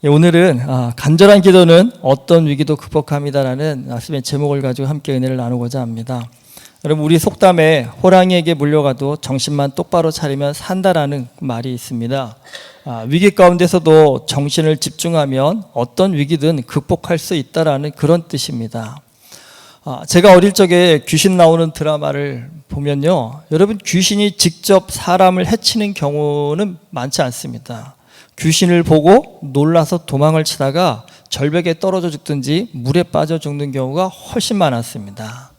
오늘은 간절한 기도는 어떤 위기도 극복합니다라는 말씀의 제목을 가지고 함께 은혜를 나누고자 합니다. 여러분, 우리 속담에 호랑이에게 물려가도 정신만 똑바로 차리면 산다라는 말이 있습니다. 위기 가운데서도 정신을 집중하면 어떤 위기든 극복할 수 있다라는 그런 뜻입니다. 제가 어릴 적에 귀신 나오는 드라마를 보면요, 여러분, 귀신이 직접 사람을 해치는 경우는 많지 않습니다. 귀신을 보고 놀라서 도망을 치다가 절벽에 떨어져 죽든지 물에 빠져 죽는 경우가 훨씬 많았습니다.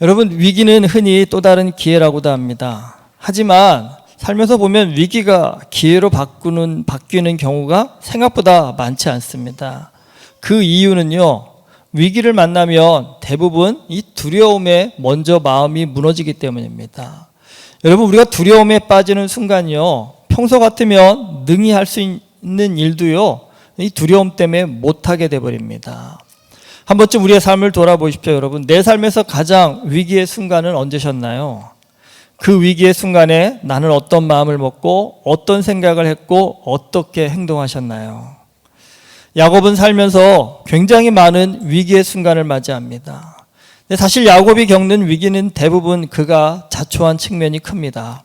여러분, 위기는 흔히 또 다른 기회라고도 합니다. 하지만 살면서 보면 위기가 기회로 바뀌는 경우가 생각보다 많지 않습니다. 그 이유는요, 위기를 만나면 대부분 이 두려움에 먼저 마음이 무너지기 때문입니다. 여러분, 우리가 두려움에 빠지는 순간요, 평소 같으면 능히 할 수 있는 일도요, 이 두려움 때문에 못하게 돼버립니다. 한 번쯤 우리의 삶을 돌아보십시오. 여러분, 내 삶에서 가장 위기의 순간은 언제셨나요? 그 위기의 순간에 나는 어떤 마음을 먹고 어떤 생각을 했고 어떻게 행동하셨나요? 야곱은 살면서 굉장히 많은 위기의 순간을 맞이합니다. 근데 사실 야곱이 겪는 위기는 대부분 그가 자초한 측면이 큽니다.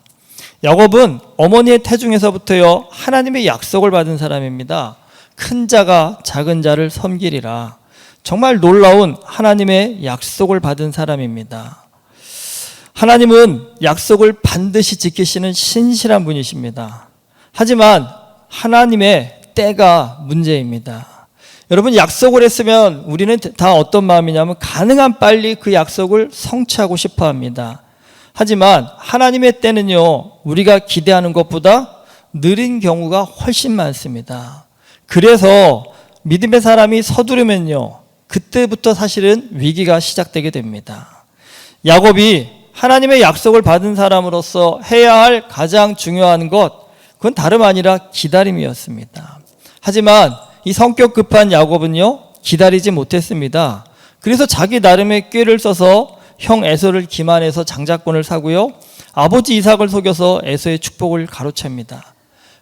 야곱은 어머니의 태중에서부터요, 하나님의 약속을 받은 사람입니다. 큰 자가 작은 자를 섬기리라. 정말 놀라운 하나님의 약속을 받은 사람입니다. 하나님은 약속을 반드시 지키시는 신실한 분이십니다. 하지만 하나님의 때가 문제입니다. 여러분, 약속을 했으면 우리는 다 어떤 마음이냐면 가능한 빨리 그 약속을 성취하고 싶어 합니다. 하지만 하나님의 때는요, 우리가 기대하는 것보다 느린 경우가 훨씬 많습니다. 그래서 믿음의 사람이 서두르면요, 그때부터 사실은 위기가 시작되게 됩니다. 야곱이 하나님의 약속을 받은 사람으로서 해야 할 가장 중요한 것, 그건 다름 아니라 기다림이었습니다. 하지만 이 성격 급한 야곱은요, 기다리지 못했습니다. 그래서 자기 나름의 꾀를 써서 형 에서를 기만해서 장자권을 사고요, 아버지 이삭을 속여서 에서의 축복을 가로챕니다.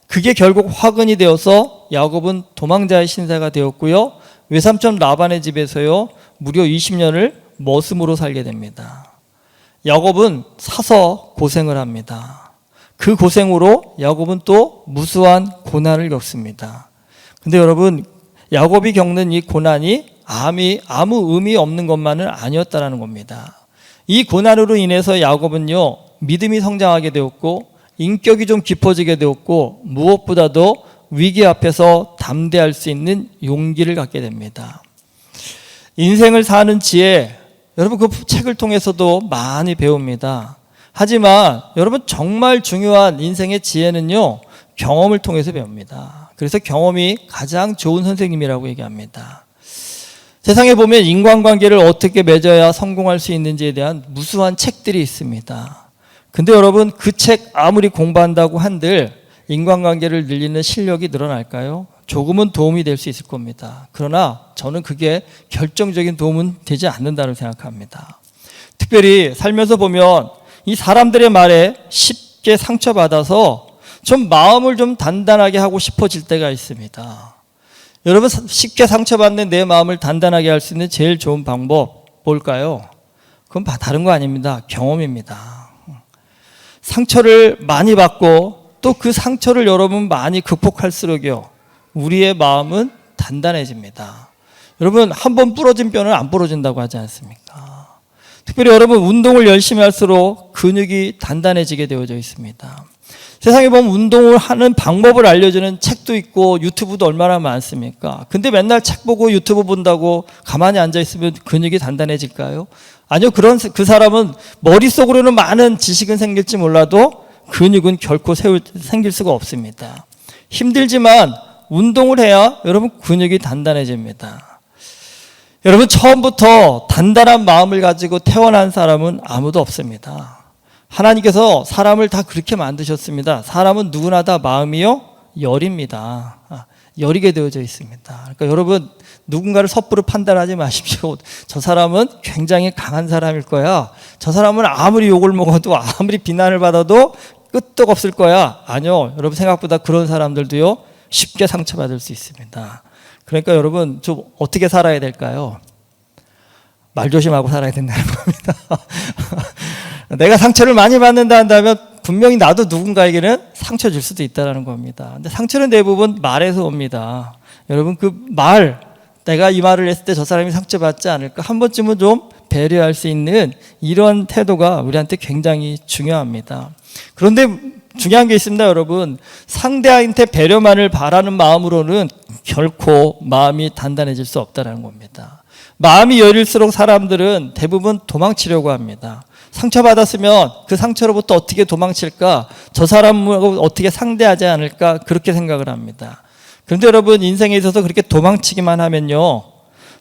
그게 결국 화근이 되어서 야곱은 도망자의 신세가 되었고요, 외삼촌 라반의 집에서요, 무려 20년을 머슴으로 살게 됩니다. 야곱은 사서 고생을 합니다. 그 고생으로 야곱은 또 무수한 고난을 겪습니다. 근데 여러분, 야곱이 겪는 이 고난이 아무 의미 없는 것만은 아니었다는 겁니다. 이 고난으로 인해서 야곱은요, 믿음이 성장하게 되었고 인격이 좀 깊어지게 되었고 무엇보다도 위기 앞에서 담대할 수 있는 용기를 갖게 됩니다. 인생을 사는 지혜, 여러분, 그 책을 통해서도 많이 배웁니다. 하지만 여러분, 정말 중요한 인생의 지혜는요, 경험을 통해서 배웁니다. 그래서 경험이 가장 좋은 선생님이라고 얘기합니다. 세상에 보면 인간관계를 어떻게 맺어야 성공할 수 있는지에 대한 무수한 책들이 있습니다. 근데 여러분, 그 책 아무리 공부한다고 한들 인간관계를 늘리는 실력이 늘어날까요? 조금은 도움이 될 수 있을 겁니다. 그러나 저는 그게 결정적인 도움은 되지 않는다고 생각합니다. 특별히 살면서 보면 이 사람들의 말에 쉽게 상처받아서 좀 마음을 좀 단단하게 하고 싶어질 때가 있습니다. 여러분, 쉽게 상처받는 내 마음을 단단하게 할 수 있는 제일 좋은 방법 뭘까요? 그건 다른 거 아닙니다. 경험입니다. 상처를 많이 받고 또 그 상처를 여러분 많이 극복할수록요, 우리의 마음은 단단해집니다. 여러분, 한 번 부러진 뼈는 안 부러진다고 하지 않습니까? 특별히 여러분, 운동을 열심히 할수록 근육이 단단해지게 되어져 있습니다. 세상에 보면 운동을 하는 방법을 알려주는 책도 있고 유튜브도 얼마나 많습니까? 근데 맨날 책 보고 유튜브 본다고 가만히 앉아있으면 근육이 단단해질까요? 아니요, 그 사람은 머릿속으로는 많은 지식은 생길지 몰라도 근육은 결코 생길 수가 없습니다. 힘들지만 운동을 해야 여러분 근육이 단단해집니다. 여러분, 처음부터 단단한 마음을 가지고 태어난 사람은 아무도 없습니다. 하나님께서 사람을 다 그렇게 만드셨습니다. 사람은 누구나 다 마음이요, 열입니다. 여리게 되어져 있습니다. 그러니까 여러분, 누군가를 섣부르 판단하지 마십시오. 저 사람은 굉장히 강한 사람일 거야. 저 사람은 아무리 욕을 먹어도 아무리 비난을 받아도 끄떡 없을 거야. 아니요. 여러분 생각보다 그런 사람들도요. 쉽게 상처받을 수 있습니다. 그러니까 여러분 좀 어떻게 살아야 될까요? 말 조심하고 살아야 된다는 겁니다. 내가 상처를 많이 받는다 한다면 분명히 나도 누군가에게는 상처 줄 수도 있다는 겁니다. 근데 상처는 대부분 말에서 옵니다. 여러분 그 말, 내가 이 말을 했을 때 저 사람이 상처받지 않을까 한 번쯤은 좀 배려할 수 있는 이런 태도가 우리한테 굉장히 중요합니다. 그런데 중요한 게 있습니다, 여러분. 상대한테 배려만을 바라는 마음으로는 결코 마음이 단단해질 수 없다는 겁니다. 마음이 여릴수록 사람들은 대부분 도망치려고 합니다. 상처받았으면 그 상처로부터 어떻게 도망칠까? 저 사람을 어떻게 상대하지 않을까? 그렇게 생각을 합니다. 그런데 여러분 인생에 있어서 그렇게 도망치기만 하면요.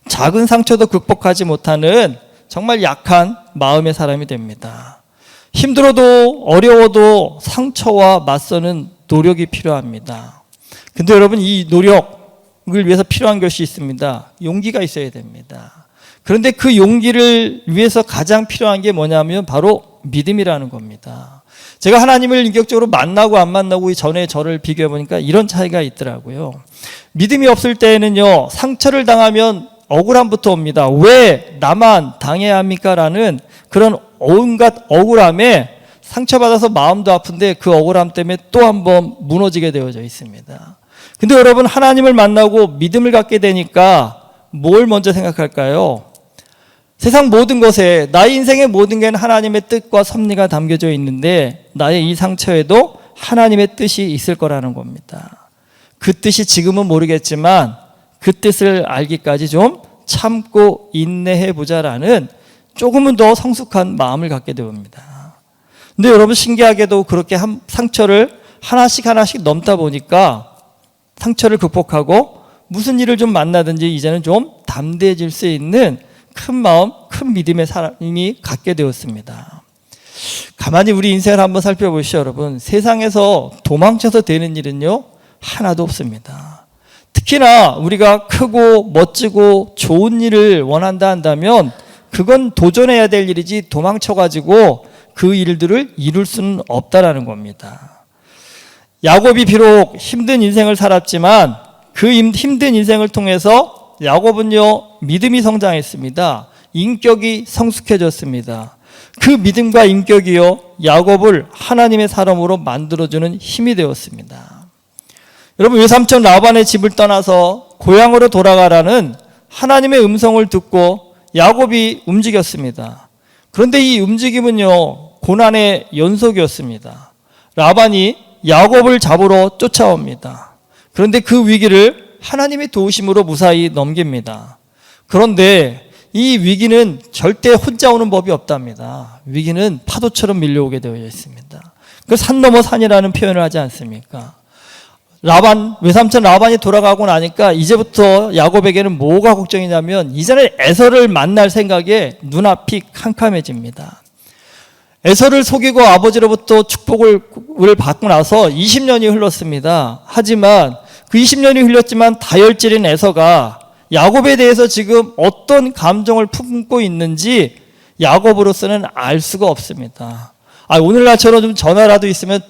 작은 상처도 극복하지 못하는 정말 약한 마음의 사람이 됩니다. 힘들어도 어려워도 상처와 맞서는 노력이 필요합니다. 근데 여러분 이 노력을 위해서 필요한 것이 있습니다. 용기가 있어야 됩니다. 그런데 그 용기를 위해서 가장 필요한 게 뭐냐면 바로 믿음이라는 겁니다. 제가 하나님을 인격적으로 만나고 안 만나고 전에 저를 비교해 보니까 이런 차이가 있더라고요. 믿음이 없을 때에는요, 상처를 당하면 억울함부터 옵니다. 왜 나만 당해야 합니까? 라는 그런 온갖 억울함에 상처받아서 마음도 아픈데 그 억울함 때문에 또 한 번 무너지게 되어져 있습니다. 근데 여러분 하나님을 만나고 믿음을 갖게 되니까 뭘 먼저 생각할까요? 세상 모든 것에 나의 인생의 모든 게 하나님의 뜻과 섭리가 담겨져 있는데 나의 이 상처에도 하나님의 뜻이 있을 거라는 겁니다. 그 뜻이 지금은 모르겠지만 그 뜻을 알기까지 좀 참고 인내해 보자라는 조금은 더 성숙한 마음을 갖게 됩니다. 근데 여러분 신기하게도 그렇게 상처를 하나씩 넘다 보니까 상처를 극복하고 무슨 일을 좀 만나든지 이제는 좀 담대해질 수 있는 큰 마음, 큰 믿음의 사람이 갖게 되었습니다. 가만히 우리 인생을 한번 살펴보시죠, 여러분. 세상에서 도망쳐서 되는 일은요, 하나도 없습니다. 특히나 우리가 크고 멋지고 좋은 일을 원한다 한다면 그건 도전해야 될 일이지 도망쳐가지고 그 일들을 이룰 수는 없다라는 겁니다. 야곱이 비록 힘든 인생을 살았지만 그 힘든 인생을 통해서 야곱은요, 믿음이 성장했습니다. 인격이 성숙해졌습니다. 그 믿음과 인격이요, 야곱을 하나님의 사람으로 만들어주는 힘이 되었습니다. 여러분, 외삼촌 라반의 집을 떠나서 고향으로 돌아가라는 하나님의 음성을 듣고 야곱이 움직였습니다. 그런데 이 움직임은요, 고난의 연속이었습니다. 라반이 야곱을 잡으러 쫓아옵니다. 그런데 그 위기를 하나님의 도우심으로 무사히 넘깁니다. 그런데 이 위기는 절대 혼자 오는 법이 없답니다. 위기는 파도처럼 밀려오게 되어 있습니다. 그 산 넘어 산이라는 표현을 하지 않습니까? 외삼촌 라반이 돌아가고 나니까 이제부터 야곱에게는 뭐가 걱정이냐면 이제는 에서를 만날 생각에 눈앞이 캄캄해집니다. 에서를 속이고 아버지로부터 축복을 받고 나서 20년이 흘렀습니다. 하지만 그 20년이 흘렀지만 다혈질인 에서가 야곱에 대해서 지금 어떤 감정을 품고 있는지 야곱으로서는 알 수가 없습니다. 오늘날처럼 좀 전화라도 있으면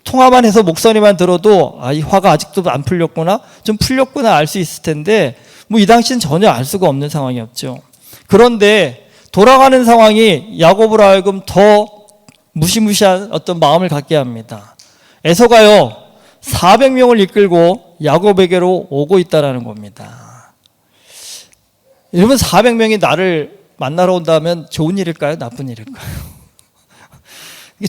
통화만 해서 목소리만 들어도 이 화가 아직도 안 풀렸구나, 좀 풀렸구나 알 수 있을 텐데 이 당시는 전혀 알 수가 없는 상황이었죠. 그런데 돌아가는 상황이 야곱으로 하여금 더 무시무시한 어떤 마음을 갖게 합니다. 에서가요 400명을 이끌고 야곱에게로 오고 있다라는 겁니다. 여러분 400명이 나를 만나러 온다면 좋은 일일까요? 나쁜 일일까요?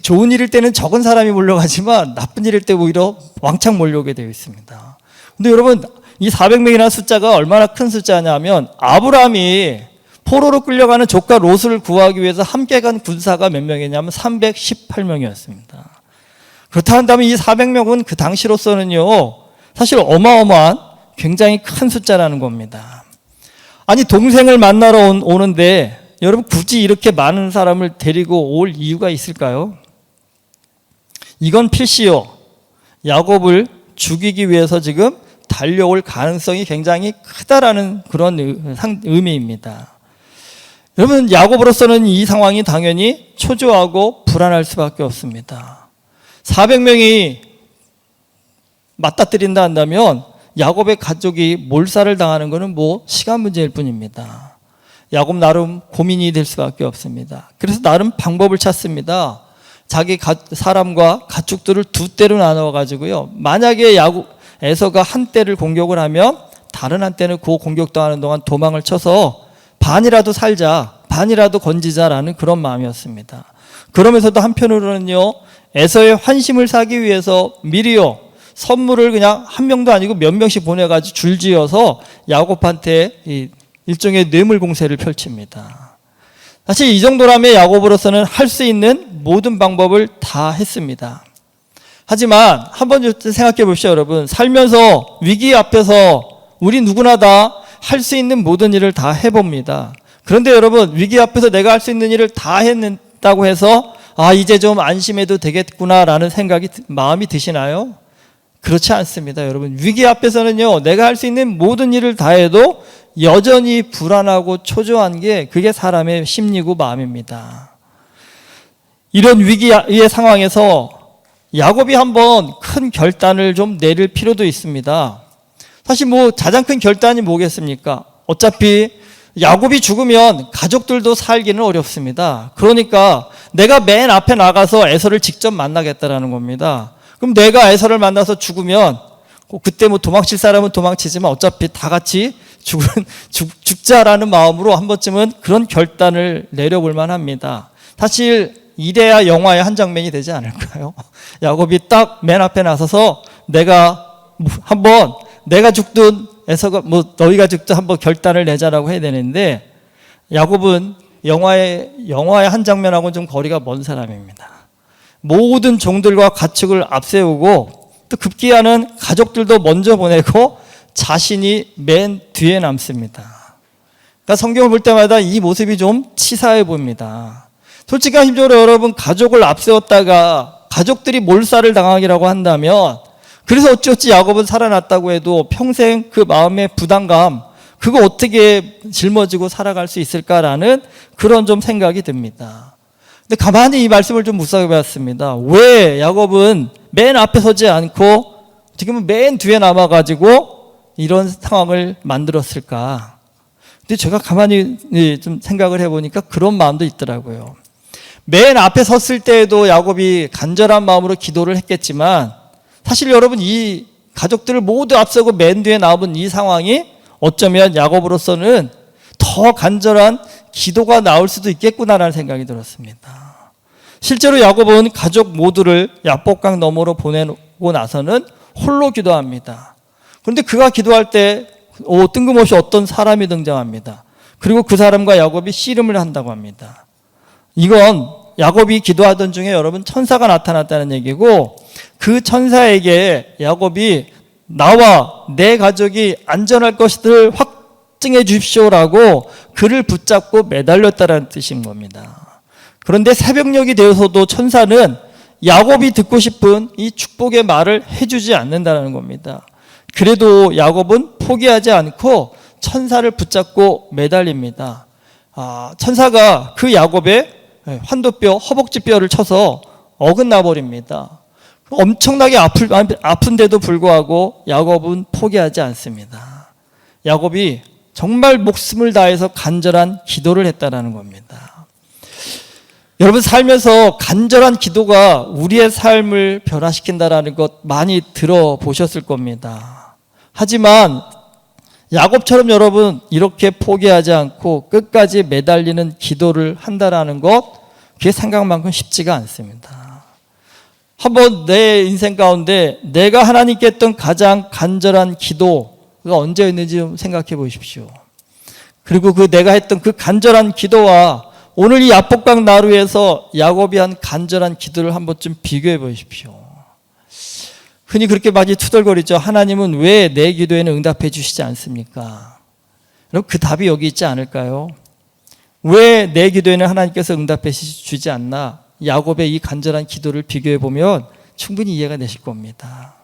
좋은 일일 때는 적은 사람이 몰려가지만 나쁜 일일 때 오히려 왕창 몰려오게 되어 있습니다. 근데 여러분 이 400명이라는 숫자가 얼마나 큰 숫자냐면 아브라함이 포로로 끌려가는 조카 롯을 구하기 위해서 함께 간 군사가 몇 명이냐면 318명이었습니다. 그렇다 한다면 이 400명은 그 당시로서는요 사실 어마어마한 굉장히 큰 숫자라는 겁니다. 아니 동생을 만나러 오는데 여러분 굳이 이렇게 많은 사람을 데리고 올 이유가 있을까요? 이건 필시요 야곱을 죽이기 위해서 지금 달려올 가능성이 굉장히 크다라는 그런 의미입니다. 여러분 야곱으로서는 이 상황이 당연히 초조하고 불안할 수밖에 없습니다. 400명이 맞닥뜨린다 한다면 야곱의 가족이 몰살을 당하는 것은 뭐 시간 문제일 뿐입니다. 야곱 나름 고민이 될 수밖에 없습니다. 그래서 나름 방법을 찾습니다. 자기 사람과 가축들을 두 떼로 나눠 가지고요. 만약에 에서가 한 떼를 공격을 하면 다른 한 떼는 그 공격당하는 동안 도망을 쳐서 반이라도 살자, 반이라도 건지자라는 그런 마음이었습니다. 그러면서도 한편으로는요, 에서의 환심을 사기 위해서 미리요, 선물을 그냥 한 명도 아니고 몇 명씩 보내가지고 줄지어서 야곱한테 일종의 뇌물 공세를 펼칩니다. 사실 이 정도라면 야곱으로서는 할 수 있는 모든 방법을 다 했습니다. 하지만 한번 생각해 보십시오, 여러분. 살면서 위기 앞에서 우리 누구나 다 할 수 있는 모든 일을 다 해봅니다. 그런데 여러분, 위기 앞에서 내가 할 수 있는 일을 다 했다고 해서 이제 좀 안심해도 되겠구나라는 마음이 드시나요? 그렇지 않습니다, 여러분. 위기 앞에서는요, 내가 할 수 있는 모든 일을 다 해도 여전히 불안하고 초조한 게 그게 사람의 심리고 마음입니다. 이런 위기의 상황에서 야곱이 한번 큰 결단을 좀 내릴 필요도 있습니다. 사실 뭐 가장 큰 결단이 뭐겠습니까? 어차피 야곱이 죽으면 가족들도 살기는 어렵습니다. 그러니까 내가 맨 앞에 나가서 에서를 직접 만나겠다라는 겁니다. 그럼 내가 에서를 만나서 죽으면 그때 뭐 도망칠 사람은 도망치지만 어차피 다 같이 죽자라는 마음으로 한 번쯤은 그런 결단을 내려볼 만합니다. 사실 이래야 영화의 한 장면이 되지 않을까요? 야곱이 딱 맨 앞에 나서서 내가 죽든 에서가 너희가 죽든 한번 결단을 내자라고 해야 되는데, 야곱은 영화의 한 장면하고는 좀 거리가 먼 사람입니다. 모든 종들과 가축을 앞세우고 또 급기야는 가족들도 먼저 보내고 자신이 맨 뒤에 남습니다. 그러니까 성경을 볼 때마다 이 모습이 좀 치사해 보입니다. 솔직한 힘적으로 여러분, 가족을 앞세웠다가 가족들이 몰살을 당하기라고 한다면, 그래서 어찌어찌 야곱은 살아났다고 해도 평생 그 마음의 부담감, 그거 어떻게 짊어지고 살아갈 수 있을까라는 그런 좀 생각이 듭니다. 근데 가만히 이 말씀을 좀 묵상해 봤습니다. 왜 야곱은 맨 앞에 서지 않고 지금은 맨 뒤에 남아가지고 이런 상황을 만들었을까? 근데 제가 가만히 좀 생각을 해보니까 그런 마음도 있더라고요. 맨 앞에 섰을 때에도 야곱이 간절한 마음으로 기도를 했겠지만, 사실 여러분, 이 가족들을 모두 앞서고 맨 뒤에 남은 이 상황이 어쩌면 야곱으로서는 더 간절한 기도가 나올 수도 있겠구나라는 생각이 들었습니다. 실제로 야곱은 가족 모두를 야복강 너머로 보내고 나서는 홀로 기도합니다. 그런데 그가 기도할 때 뜬금없이 어떤 사람이 등장합니다. 그리고 그 사람과 야곱이 씨름을 한다고 합니다. 이건 야곱이 기도하던 중에 여러분, 천사가 나타났다는 얘기고, 그 천사에게 야곱이 나와 내 가족이 안전할 것을 확증해 주십시오라고 그를 붙잡고 매달렸다는 뜻인 겁니다. 그런데 새벽녘이 되어서도 천사는 야곱이 듣고 싶은 이 축복의 말을 해주지 않는다는 겁니다. 그래도 야곱은 포기하지 않고 천사를 붙잡고 매달립니다. 천사가 그 야곱의 환도뼈, 허벅지뼈를 쳐서 어긋나 버립니다. 엄청나게 아픈데도 불구하고 야곱은 포기하지 않습니다. 야곱이 정말 목숨을 다해서 간절한 기도를 했다는 겁니다. 여러분, 살면서 간절한 기도가 우리의 삶을 변화시킨다는 것 많이 들어보셨을 겁니다. 하지만 야곱처럼 여러분, 이렇게 포기하지 않고 끝까지 매달리는 기도를 한다는 것, 그게 생각만큼 쉽지가 않습니다. 한번 내 인생 가운데 내가 하나님께 했던 가장 간절한 기도가 언제였는지 좀 생각해 보십시오. 그리고 내가 했던 그 간절한 기도와 오늘 이 야복강 나루에서 야곱이 한 간절한 기도를 한 번쯤 비교해 보십시오. 흔히 그렇게 많이 투덜거리죠. 하나님은 왜 내 기도에는 응답해 주시지 않습니까? 여러분, 그 답이 여기 있지 않을까요? 왜 내 기도에는 하나님께서 응답해 주지 않나? 야곱의 이 간절한 기도를 비교해 보면 충분히 이해가 되실 겁니다.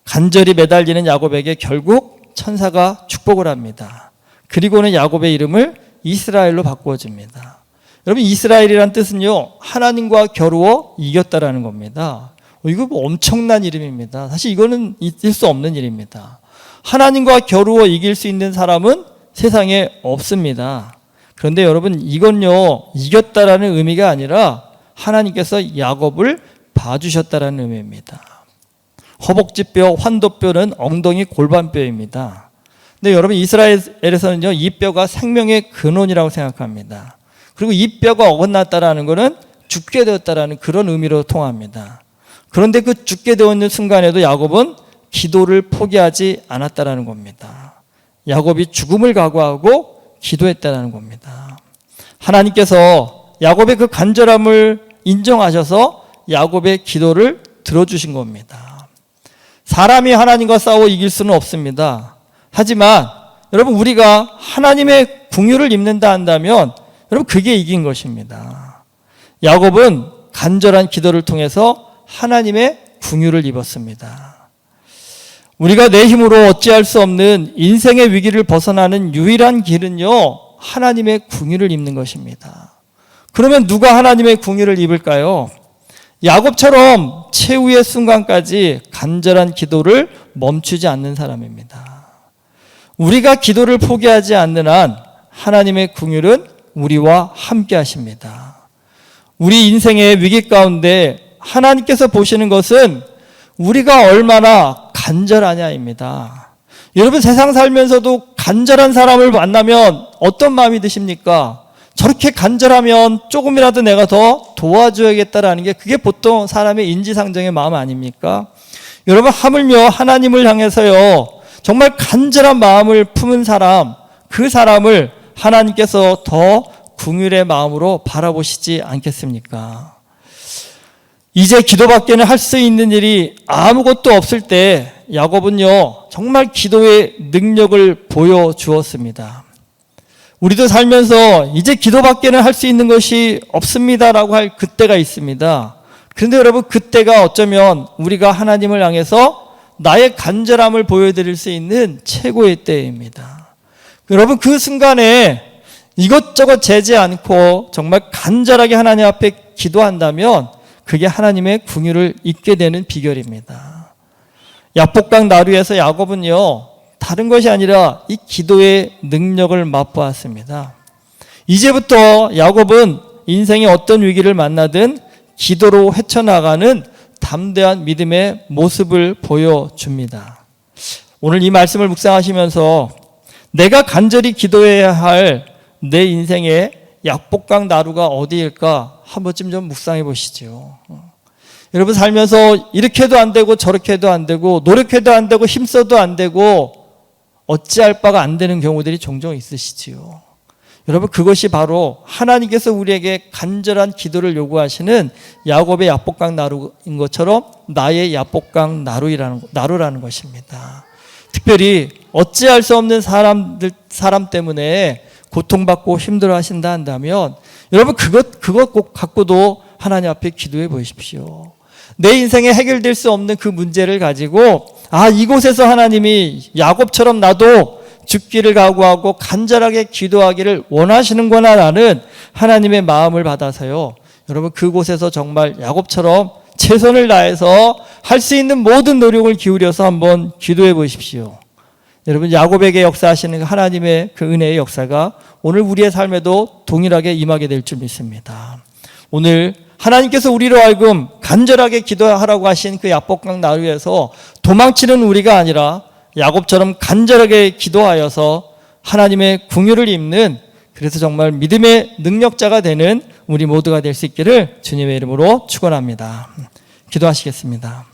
간절히 매달리는 야곱에게 결국 천사가 축복을 합니다. 그리고는 야곱의 이름을 이스라엘로 바꾸어 줍니다. 여러분, 이스라엘이란 뜻은요, 하나님과 겨루어 이겼다라는 겁니다. 이거 뭐 엄청난 이름입니다. 사실 이거는 있을 수 없는 일입니다. 하나님과 겨루어 이길 수 있는 사람은 세상에 없습니다. 그런데 여러분, 이건요, 이겼다라는 의미가 아니라 하나님께서 야곱을 봐주셨다라는 의미입니다. 허벅지뼈, 환도뼈는 엉덩이 골반뼈입니다. 근데 여러분, 이스라엘에서는요, 이 뼈가 생명의 근원이라고 생각합니다. 그리고 이 뼈가 어긋났다라는 것은 죽게 되었다라는 그런 의미로 통합니다. 그런데 그 죽게 되었는 순간에도 야곱은 기도를 포기하지 않았다라는 겁니다. 야곱이 죽음을 각오하고 기도했다라는 겁니다. 하나님께서 야곱의 그 간절함을 인정하셔서 야곱의 기도를 들어주신 겁니다. 사람이 하나님과 싸워 이길 수는 없습니다. 하지만 여러분, 우리가 하나님의 긍휼을 입는다 한다면 여러분, 그게 이긴 것입니다. 야곱은 간절한 기도를 통해서 하나님의 긍휼을 입었습니다. 우리가 내 힘으로 어찌할 수 없는 인생의 위기를 벗어나는 유일한 길은요, 하나님의 긍휼을 입는 것입니다. 그러면 누가 하나님의 긍휼을 입을까요? 야곱처럼 최후의 순간까지 간절한 기도를 멈추지 않는 사람입니다. 우리가 기도를 포기하지 않는 한 하나님의 긍휼은 우리와 함께 하십니다. 우리 인생의 위기 가운데 하나님께서 보시는 것은 우리가 얼마나 간절하냐입니다. 여러분, 세상 살면서도 간절한 사람을 만나면 어떤 마음이 드십니까? 저렇게 간절하면 조금이라도 내가 더 도와줘야겠다라는 게 그게 보통 사람의 인지상정의 마음 아닙니까? 여러분, 하물며 하나님을 향해서요, 정말 간절한 마음을 품은 사람, 그 사람을 하나님께서 더 긍휼의 마음으로 바라보시지 않겠습니까? 이제 기도밖에는 할 수 있는 일이 아무것도 없을 때 야곱은요, 정말 기도의 능력을 보여주었습니다. 우리도 살면서 이제 기도밖에는 할 수 있는 것이 없습니다라고 할 그때가 있습니다. 그런데 여러분, 그때가 어쩌면 우리가 하나님을 향해서 나의 간절함을 보여드릴 수 있는 최고의 때입니다. 여러분, 그 순간에 이것저것 재지 않고 정말 간절하게 하나님 앞에 기도한다면 그게 하나님의 긍휼을 입게 되는 비결입니다. 야복강 나루에서 야곱은요, 다른 것이 아니라 이 기도의 능력을 맛보았습니다. 이제부터 야곱은 인생의 어떤 위기를 만나든 기도로 헤쳐나가는 담대한 믿음의 모습을 보여줍니다. 오늘 이 말씀을 묵상하시면서 내가 간절히 기도해야 할 내 인생의 야복강 나루가 어디일까 한 번쯤 좀 묵상해 보시죠. 여러분, 살면서 이렇게도 안 되고 저렇게도 안 되고 노력해도 안 되고 힘써도 안 되고 어찌할 바가 안 되는 경우들이 종종 있으시지요. 여러분, 그것이 바로 하나님께서 우리에게 간절한 기도를 요구하시는 야곱의 야복강 나루인 것처럼 나의 야복강 나루라는 것입니다. 특별히 어찌할 수 없는 사람 때문에 고통받고 힘들어 하신다 한다면 여러분, 그것 꼭 갖고도 하나님 앞에 기도해 보십시오. 내 인생에 해결될 수 없는 그 문제를 가지고 이곳에서 하나님이 야곱처럼 나도 죽기를 각오하고 간절하게 기도하기를 원하시는구나 라는 하나님의 마음을 받아서요, 여러분, 그곳에서 정말 야곱처럼 최선을 다해서 할 수 있는 모든 노력을 기울여서 한번 기도해 보십시오. 여러분, 야곱에게 역사하시는 하나님의 그 은혜의 역사가 오늘 우리의 삶에도 동일하게 임하게 될 줄 믿습니다. 오늘 하나님께서 우리로 하여금 간절하게 기도하라고 하신 그 야복강 나루에서 도망치는 우리가 아니라 야곱처럼 간절하게 기도하여서 하나님의 긍휼을 입는, 그래서 정말 믿음의 능력자가 되는 우리 모두가 될 수 있기를 주님의 이름으로 축원합니다. 기도하시겠습니다.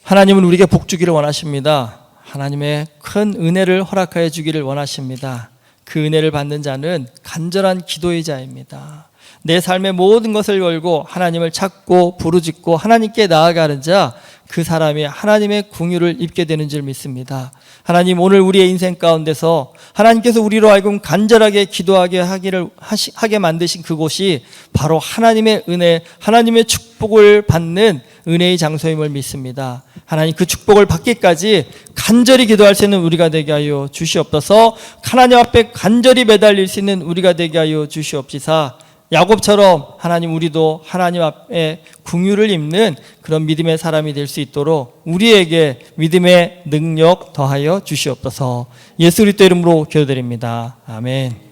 하나님은 우리에게 복 주기를 원하십니다. 하나님의 큰 은혜를 허락하여 주기를 원하십니다. 그 은혜를 받는 자는 간절한 기도의 자입니다. 내 삶의 모든 것을 걸고 하나님을 찾고 부르짖고 하나님께 나아가는 자, 그 사람이 하나님의 긍휼을 입게 되는 줄 믿습니다. 하나님, 오늘 우리의 인생 가운데서 하나님께서 우리로 하여금 간절하게 기도하게 하게 만드신 그곳이 바로 하나님의 은혜, 하나님의 축복을 받는 은혜의 장소임을 믿습니다. 하나님 그 축복을 받기까지 간절히 기도할 수 있는 우리가 되게 하여 주시옵소서. 하나님 앞에 간절히 매달릴 수 있는 우리가 되게 하여 주시옵시사. 야곱처럼 하나님 우리도 하나님 앞에 긍휼을 입는 그런 믿음의 사람이 될 수 있도록 우리에게 믿음의 능력 더하여 주시옵소서. 예수 그리스도 이름으로 기도드립니다. 아멘.